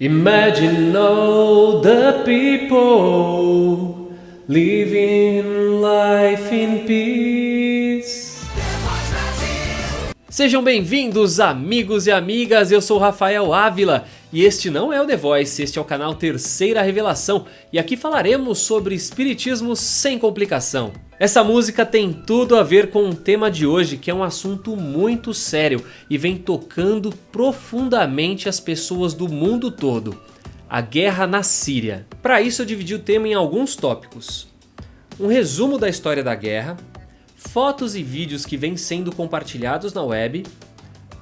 Imagine all the people living life in peace. Sejam bem-vindos, amigos e amigas, eu sou o Rafael Ávila e este não é o The Voice, este é o canal Terceira Revelação e aqui falaremos sobre espiritismo sem complicação. Essa música tem tudo a ver com o tema de hoje, que é um assunto muito sério e vem tocando profundamente as pessoas do mundo todo: a guerra na Síria. Para isso eu dividi o tema em alguns tópicos: um resumo da história da guerra, fotos e vídeos que vêm sendo compartilhados na web,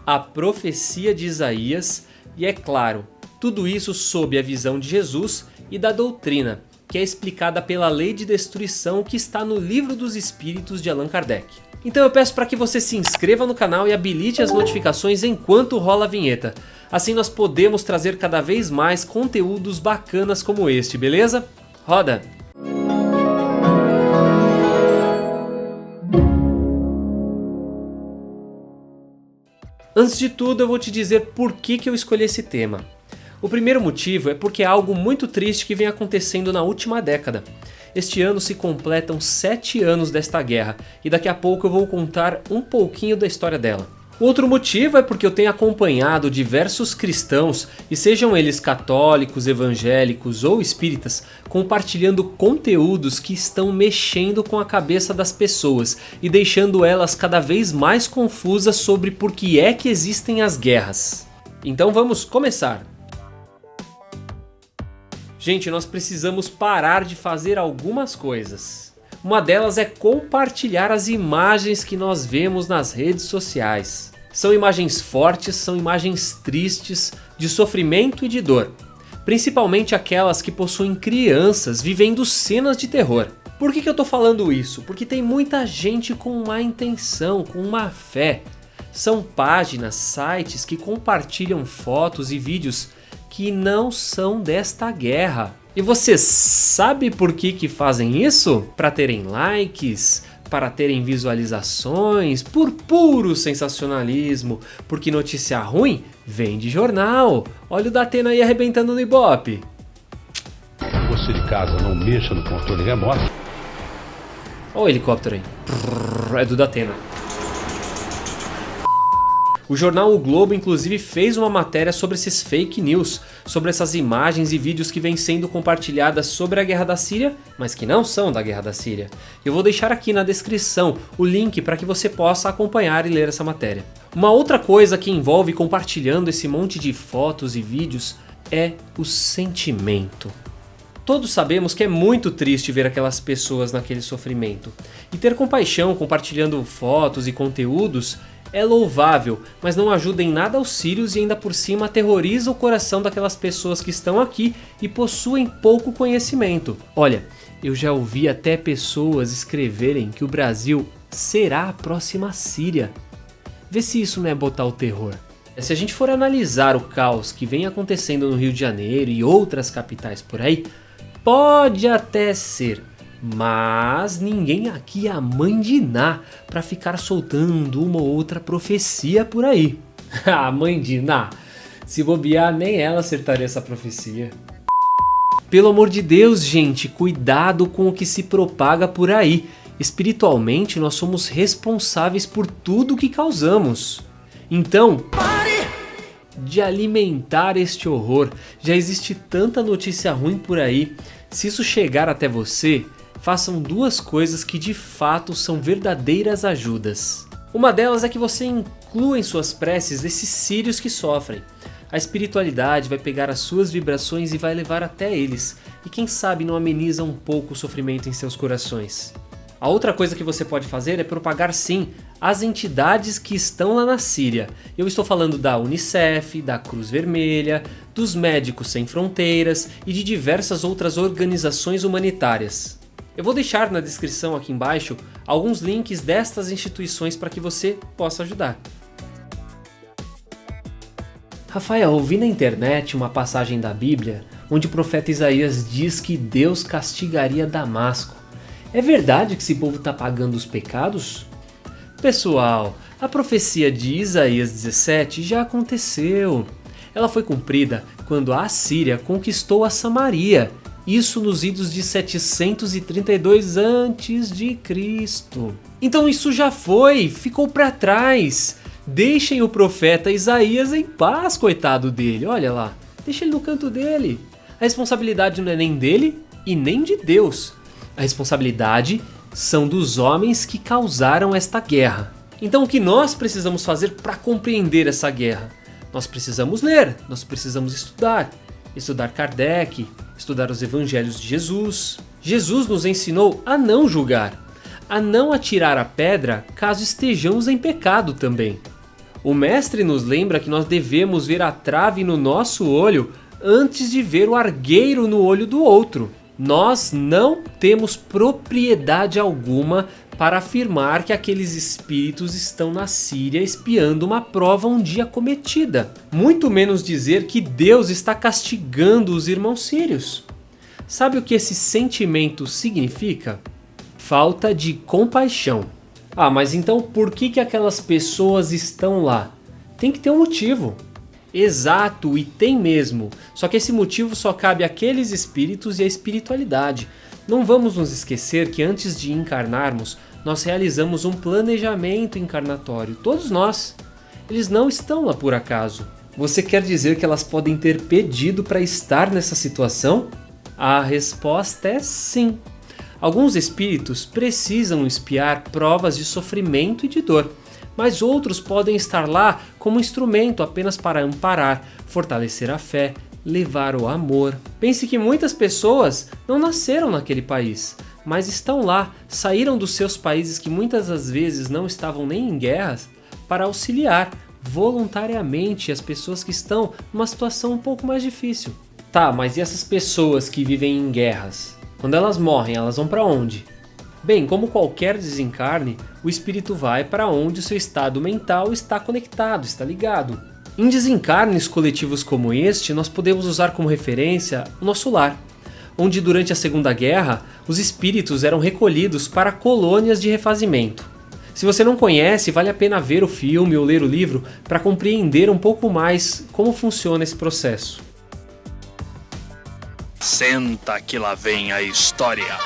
a profecia de Isaías e, é claro, tudo isso sob a visão de Jesus e da doutrina, que é explicada pela lei de destruição que está no Livro dos Espíritos de Allan Kardec. Então eu peço para que você se inscreva no canal e habilite as notificações enquanto rola a vinheta. Assim nós podemos trazer cada vez mais conteúdos bacanas como este, beleza? Roda! Antes de tudo eu vou te dizer por que eu escolhi esse tema. O primeiro motivo é porque é algo muito triste que vem acontecendo na última década. Este ano se completam 7 anos desta guerra e daqui a pouco eu vou contar um pouquinho da história dela. O outro motivo é porque eu tenho acompanhado diversos cristãos, e sejam eles católicos, evangélicos ou espíritas, compartilhando conteúdos que estão mexendo com a cabeça das pessoas e deixando elas cada vez mais confusas sobre por que é que existem as guerras. Então vamos começar! Gente, nós precisamos parar de fazer algumas coisas. Uma delas é compartilhar as imagens que nós vemos nas redes sociais. São imagens fortes, são imagens tristes, de sofrimento e de dor. Principalmente aquelas que possuem crianças vivendo cenas de terror. Por que eu tô falando isso? Porque tem muita gente com má intenção, com má fé. São páginas, sites que compartilham fotos e vídeos que não são desta guerra. E você sabe por que fazem isso? Para terem likes, para terem visualizações, por puro sensacionalismo, porque notícia ruim vem de jornal. Olha o Datena aí arrebentando no Ibope. Você de casa não mexa no controle remoto. Olha o helicóptero aí. É do Datena. O jornal O Globo inclusive fez uma matéria sobre esses fake news, sobre essas imagens e vídeos que vêm sendo compartilhadas sobre a guerra da Síria, mas que não são da guerra da Síria. Eu vou deixar aqui na descrição o link para que você possa acompanhar e ler essa matéria. Uma outra coisa que envolve compartilhando esse monte de fotos e vídeos é o sentimento. Todos sabemos que é muito triste ver aquelas pessoas naquele sofrimento. E ter compaixão compartilhando fotos e conteúdos é louvável, mas não ajuda em nada aos sírios e ainda por cima aterroriza o coração daquelas pessoas que estão aqui e possuem pouco conhecimento. Olha, eu já ouvi até pessoas escreverem que o Brasil será a próxima Síria. Vê se isso não é botar o terror. Se a gente for analisar o caos que vem acontecendo no Rio de Janeiro e outras capitais por aí, pode até ser, mas ninguém aqui é a mãe de Ná para ficar soltando uma ou outra profecia por aí. A mãe de Ná, se bobear nem ela acertaria essa profecia. Pelo amor de Deus, gente, cuidado com o que se propaga por aí. Espiritualmente nós somos responsáveis por tudo que causamos. Então, pare de alimentar este horror. Já existe tanta notícia ruim por aí. Se isso chegar até você, façam duas coisas que de fato são verdadeiras ajudas. Uma delas é que você inclua em suas preces esses sírios que sofrem. A espiritualidade vai pegar as suas vibrações e vai levar até eles. E quem sabe não ameniza um pouco o sofrimento em seus corações. A outra coisa que você pode fazer é propagar sim as entidades que estão lá na Síria. Eu estou falando da Unicef, da Cruz Vermelha, dos Médicos Sem Fronteiras e de diversas outras organizações humanitárias. Eu vou deixar na descrição aqui embaixo alguns links destas instituições para que você possa ajudar. Rafael, ouvi na internet uma passagem da Bíblia onde o profeta Isaías diz que Deus castigaria Damasco. É verdade que esse povo está pagando os pecados? Pessoal, a profecia de Isaías 17 já aconteceu. Ela foi cumprida quando a Assíria conquistou a Samaria, isso nos idos de 732 a.C. Então isso já foi, ficou para trás. Deixem o profeta Isaías em paz, coitado dele, olha lá, deixa ele no canto dele. A responsabilidade não é nem dele e nem de Deus. A responsabilidade são dos homens que causaram esta guerra. Então o que nós precisamos fazer para compreender essa guerra? Nós precisamos ler, nós precisamos estudar Kardec, estudar os evangelhos de Jesus. Jesus nos ensinou a não julgar, a não atirar a pedra caso estejamos em pecado também. O mestre nos lembra que nós devemos ver a trave no nosso olho antes de ver o argueiro no olho do outro. Nós não temos propriedade alguma para afirmar que aqueles espíritos estão na Síria espiando uma prova um dia cometida. Muito menos dizer que Deus está castigando os irmãos sírios. Sabe o que esse sentimento significa? Falta de compaixão. Ah, mas então por que aquelas pessoas estão lá? Tem que ter um motivo. Exato, e tem mesmo. Só que esse motivo só cabe àqueles espíritos e à espiritualidade. Não vamos nos esquecer que antes de encarnarmos, nós realizamos um planejamento encarnatório. Todos nós. Eles não estão lá por acaso. Você quer dizer que elas podem ter pedido para estar nessa situação? A resposta é sim. Alguns espíritos precisam espiar provas de sofrimento e de dor, mas outros podem estar lá como instrumento apenas para amparar, fortalecer a fé, levar o amor. Pense que muitas pessoas não nasceram naquele país, mas estão lá, saíram dos seus países que muitas das vezes não estavam nem em guerras, para auxiliar voluntariamente as pessoas que estão numa situação um pouco mais difícil. Tá, mas e essas pessoas que vivem em guerras? Quando elas morrem, elas vão para onde? Bem, como qualquer desencarne, o espírito vai para onde o seu estado mental está conectado, está ligado. Em desencarnes coletivos como este, nós podemos usar como referência o nosso lar, onde durante a Segunda Guerra, os espíritos eram recolhidos para colônias de refazimento. Se você não conhece, vale a pena ver o filme ou ler o livro para compreender um pouco mais como funciona esse processo. Senta que lá vem a história.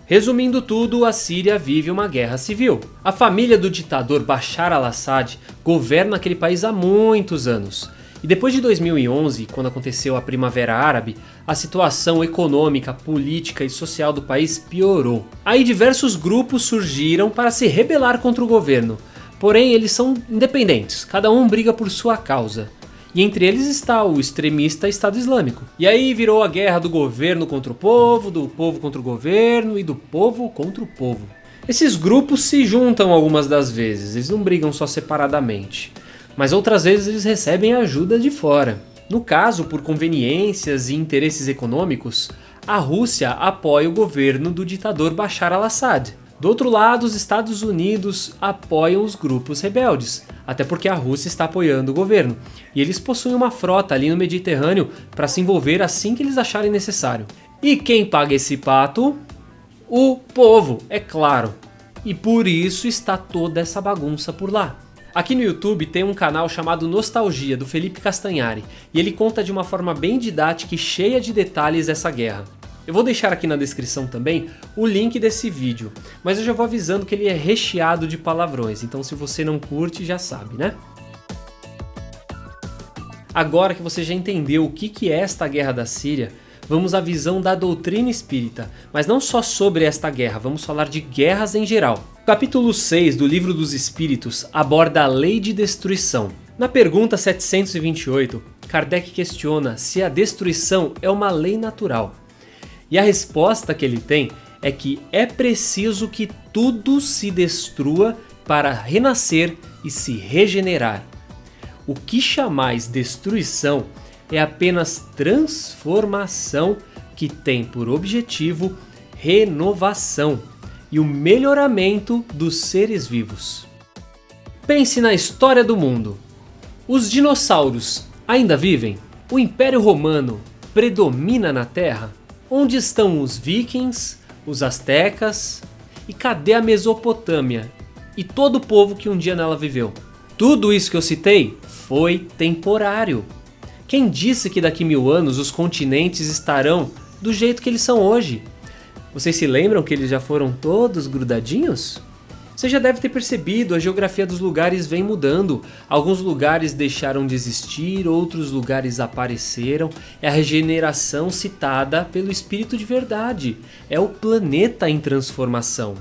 Resumindo tudo, a Síria vive uma guerra civil. A família do ditador Bashar al-Assad governa aquele país há muitos anos. E depois de 2011, quando aconteceu a Primavera Árabe, a situação econômica, política e social do país piorou. Aí diversos grupos surgiram para se rebelar contra o governo. Porém, eles são independentes, cada um briga por sua causa. E entre eles está o extremista Estado Islâmico. E aí virou a guerra do governo contra o povo, do povo contra o governo e do povo contra o povo. Esses grupos se juntam algumas das vezes, eles não brigam só separadamente. Mas outras vezes eles recebem ajuda de fora. No caso, por conveniências e interesses econômicos, a Rússia apoia o governo do ditador Bashar al-Assad. Do outro lado, os Estados Unidos apoiam os grupos rebeldes, até porque a Rússia está apoiando o governo. E eles possuem uma frota ali no Mediterrâneo para se envolver assim que eles acharem necessário. E quem paga esse pato? O povo, é claro. E por isso está toda essa bagunça por lá. Aqui no YouTube tem um canal chamado Nostalgia, do Felipe Castanhari, e ele conta de uma forma bem didática e cheia de detalhes essa guerra. Eu vou deixar aqui na descrição também o link desse vídeo, mas eu já vou avisando que ele é recheado de palavrões, então se você não curte, já sabe, né? Agora que você já entendeu o que é esta guerra da Síria, vamos à visão da doutrina espírita, mas não só sobre esta guerra, vamos falar de guerras em geral. O capítulo 6 do Livro dos Espíritos aborda a lei de destruição. Na pergunta 728, Kardec questiona se a destruição é uma lei natural. E a resposta que ele tem é que é preciso que tudo se destrua para renascer e se regenerar. O que chamais destruição é apenas transformação que tem por objetivo renovação e o melhoramento dos seres vivos. Pense na história do mundo. Os dinossauros ainda vivem? O Império Romano predomina na Terra? Onde estão os vikings, os astecas e cadê a Mesopotâmia e todo o povo que um dia nela viveu? Tudo isso que eu citei foi temporário. Quem disse que daqui 1000 anos os continentes estarão do jeito que eles são hoje? Vocês se lembram que eles já foram todos grudadinhos? Você já deve ter percebido, a geografia dos lugares vem mudando. Alguns lugares deixaram de existir, outros lugares apareceram. É a regeneração citada pelo Espírito de Verdade. É o planeta em transformação.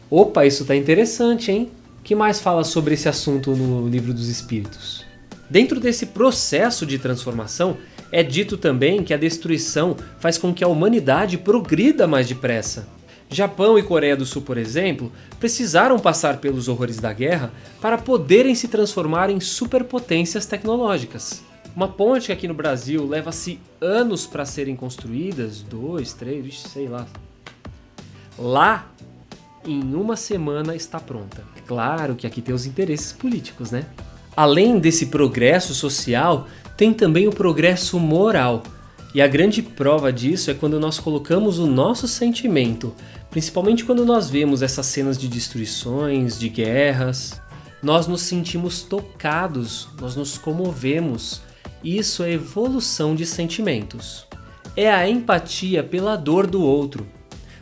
Opa, isso tá interessante, hein? O que mais fala sobre esse assunto no Livro dos Espíritos? Dentro desse processo de transformação, é dito também que a destruição faz com que a humanidade progrida mais depressa. Japão e Coreia do Sul, por exemplo, precisaram passar pelos horrores da guerra para poderem se transformar em superpotências tecnológicas. Uma ponte que aqui no Brasil leva-se anos para serem construídas, 2, 3, sei lá. Lá, em uma semana está pronta. É claro que aqui tem os interesses políticos, né? Além desse progresso social, tem também o progresso moral. E a grande prova disso é quando nós colocamos o nosso sentimento, principalmente quando nós vemos essas cenas de destruições, de guerras. Nós nos sentimos tocados, nós nos comovemos. Isso é evolução de sentimentos. É a empatia pela dor do outro.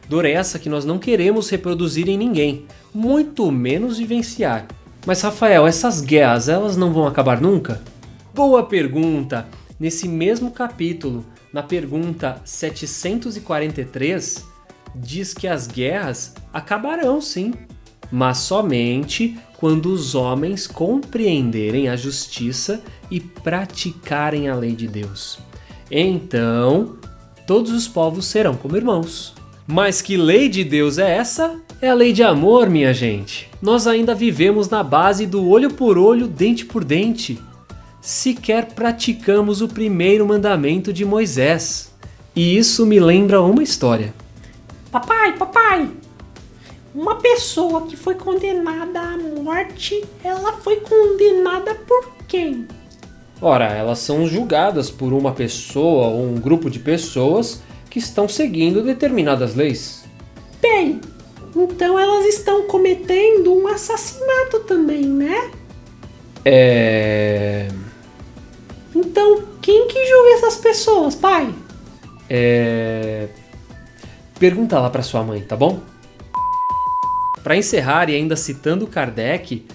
Dor essa que nós não queremos reproduzir em ninguém, muito menos vivenciar. Mas Rafael, essas guerras, elas não vão acabar nunca? Boa pergunta! Nesse mesmo capítulo, na pergunta 743, diz que as guerras acabarão sim, mas somente quando os homens compreenderem a justiça e praticarem a lei de Deus. Então, todos os povos serão como irmãos. Mas que lei de Deus é essa? É a lei de amor, minha gente. Nós ainda vivemos na base do olho por olho, dente por dente. Sequer praticamos o primeiro mandamento de Moisés. E isso me lembra uma história. Papai, uma pessoa que foi condenada à morte, ela foi condenada por quem? Ora, elas são julgadas por uma pessoa ou um grupo de pessoas que estão seguindo determinadas leis. Bem, então elas estão cometendo um assassinato também, né? Então, quem que julga essas pessoas, pai? Pergunta lá pra sua mãe, tá bom? Para encerrar e ainda citando Kardec,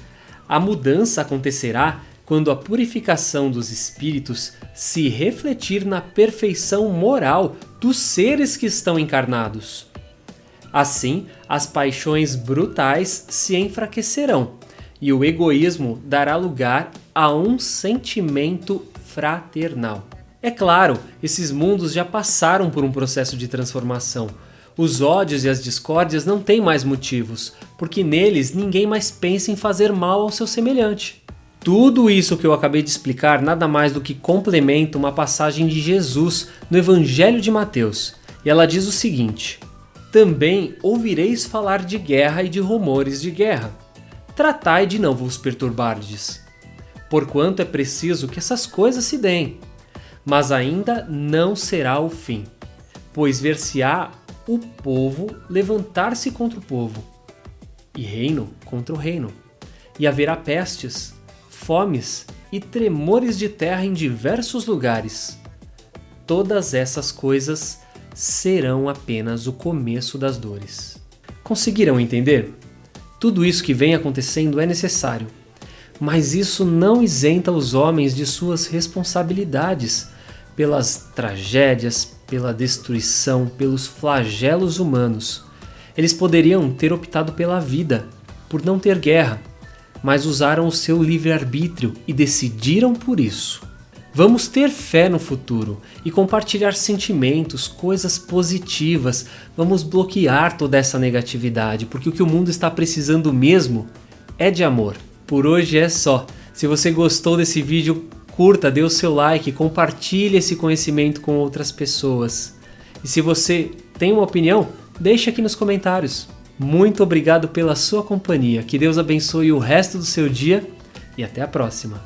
a mudança acontecerá quando a purificação dos espíritos se refletir na perfeição moral dos seres que estão encarnados. Assim, as paixões brutais se enfraquecerão e o egoísmo dará lugar a um sentimento fraternal. É claro, esses mundos já passaram por um processo de transformação. Os ódios e as discórdias não têm mais motivos, porque neles ninguém mais pensa em fazer mal ao seu semelhante. Tudo isso que eu acabei de explicar nada mais do que complementa uma passagem de Jesus no Evangelho de Mateus. E ela diz o seguinte: também ouvireis falar de guerra e de rumores de guerra. Tratai de não vos perturbardes, porquanto é preciso que essas coisas se deem. Mas ainda não será o fim, pois ver-se-á o povo levantar-se contra o povo, e reino contra o reino, e haverá pestes, fomes e tremores de terra em diversos lugares. Todas essas coisas serão apenas o começo das dores. Conseguiram entender? Tudo isso que vem acontecendo é necessário, mas isso não isenta os homens de suas responsabilidades pelas tragédias, pela destruição, pelos flagelos humanos. Eles poderiam ter optado pela vida, por não ter guerra, mas usaram o seu livre-arbítrio e decidiram por isso. Vamos ter fé no futuro e compartilhar sentimentos, coisas positivas. Vamos bloquear toda essa negatividade, porque o que o mundo está precisando mesmo é de amor. Por hoje é só. Se você gostou desse vídeo, curta, dê o seu like, compartilhe esse conhecimento com outras pessoas. E se você tem uma opinião, deixe aqui nos comentários. Muito obrigado pela sua companhia. Que Deus abençoe o resto do seu dia e até a próxima.